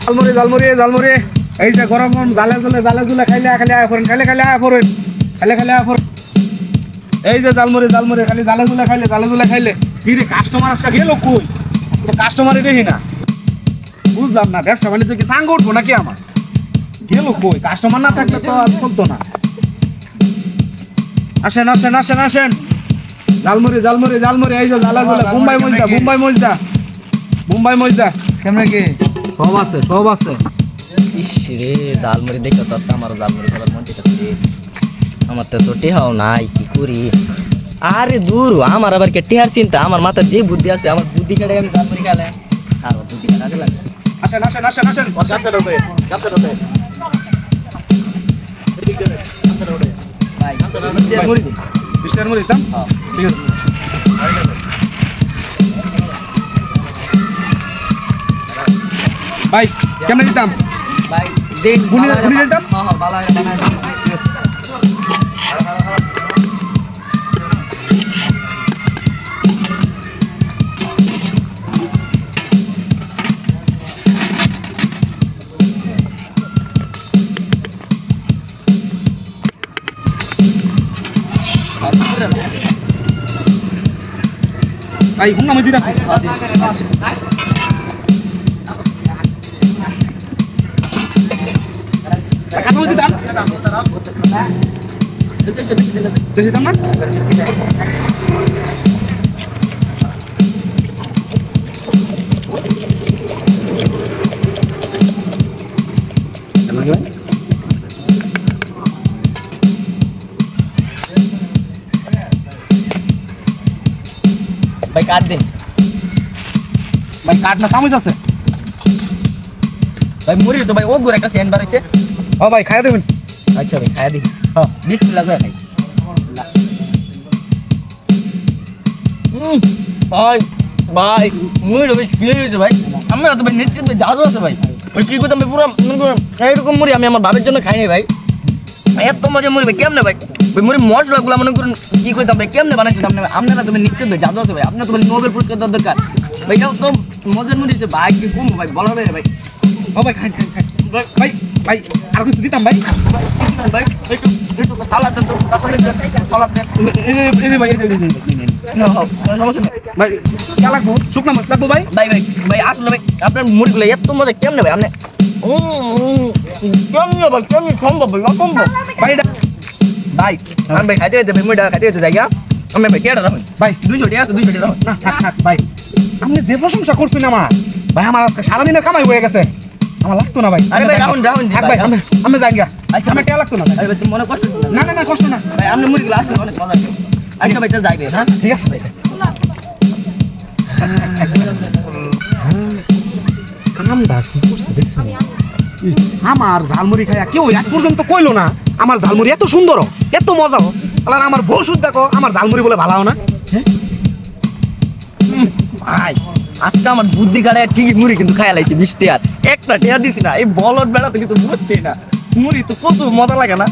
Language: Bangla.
জালমুড়ি জালমুড়ি জালমুড়ি এই যে গরম গরম জালে জুলে খাইলে খালি আয় ফরেন খাইলে আয় ফরেন এই যে জালমুড়ি জালমুড়ি খালি জালে জুলে খাইলে কি রে কাস্টমার আজকে গেল কই তো কাস্টমারই দেখি না বুঝলাম না ব্যবসা বাণিজ্য কি সাঙ্গ উঠবো নাকি আমার গেল কই কাস্টমার না থাকলে তো আর চলতো না আসেন আসেন আসেন আসেন জালমুড়ি জালমুড়ি জালমুড়ি এই যে জালে জুলে মুম্বাই মজদা কেমন কি সব আছে ইস রে জালমুড়ি দেখো তো আমার জালমুড়ি খাবার মন চাইছে আমার তো টেহাও নাই কি করি আরে দূর আমার আবার কে টেহার চিন্তা আমার মাথায় যে বুদ্ধি আছে আমার বুদ্ধি কাটে আমি জালমুড়ি খেলে আর বুদ্ধি কাটে লাগে আসেন আসেন আসেন আসেন যাতে রবে ভাই মুড়ি দিন বিস্টার মুড়ি দাম হ্যাঁ ঠিক আছে ভাই কেমন দিতাম ভাই দেখ গুনি দিতাম হ্যাঁ হ্যাঁ বালা বানাই ঠিক আছে ভাই হুঙ্গা মজুদ আছে কাঁচা মজুদ দাম বেশি দাম না ভাই কাট দিন ভাই কাঠ না চামচ আছে ভাই মুড়ি তো ভাই ও গুড় একটা সেন্ট বার হইছে ও ভাই খাইয়া দেবেন আচ্ছা ভাই খাইয়া দিই হ্যাঁ বিসমিল্লাহ করে খাই ভাই ভাই মুড়ি তো বেশ ফিরে গেছে ভাই আমি তো ভাই নিশ্চিত ভাই জাদু আছে ভাই ওই কি করতাম পুরো এইরকম মুড়ি আমি আমার বাবার জন্য খাই নাই ভাই এত মজা মুড়ি ভাই কেমনে ভাই ওই মুড়ি মশলাগুলো মনে করুন কি করতাম ভাই কেমনে বানাইছিলাম আপনারা তুমি নিশ্চিত ভাই জাদু আছে ভাই আপনার তো নোবেল পুরস্কার দেওয়ার দরকার ভাই এটাও তো মজার মুড়ি আছে ভাই কি কম ভাই বলা হবে ভাই ও ভাই খাই ভাই ভাই আর কিছু দিতাম ভাই ভাই একটু সালাদ দেন তো তারপরে সালাদ দেন এই ভাই সমস্যা নেই ভাই কে লাগবো শুকনা মাছ লাগবো ভাই ভাই ভাই ভাই আসলে ভাই আপনার মুড়িগুলো এত মজা কেমনে ভাই আপনি কেমনে ভাই কেমনে সম্ভব ভাই অসম্ভব ভাই এটা ভাই আমি ভাই খাইতে যেতে ভাই মুড়িটা খাইতে যেতে যাই আমি ভাই কেটে রাখুন ভাই 200 টাকা আছে 200 টাকা না থাক ভাই আপনি যে প্রশংসা করছেন আমার ভাই আমার আজকে সারাদিনের কামাই হয়ে গেছে আমার লাগতো না ভাই আরে ভাই রাখুন থাক ভাই আমি যাই গা আচ্ছা আমার কে লাগতো না আরে ভাই তুমি মনে কষ্ট না না না কষ্ট না ভাই আপনি মুড়িগুলো আসলে অনেক মজা আছে আচ্ছা ভাই তাহলে যাইবে হ্যাঁ ঠিক আছে ভাই কামটা কি করছে দেখছো আমার ঝালমুড়ি খাইয়া কেউ আজ পর্যন্ত কইলো না আমার ঝালমুড়ি এত সুন্দর এত মজা আর আমার বউ শুদ্ধ দেখো আমার ঝালমুড়ি বলে ভালো না ভাই আজকে আমার বুদ্ধি কাটায় ঠিকই মুড়ি কিন্তু খাইয়া লাইছি 20 টাকা একটা টিয়া দিছি না এই বলদ বেড়া তো কিন্তু বুঝছি না মুড়ি তো প্রচুর মজা লাগে না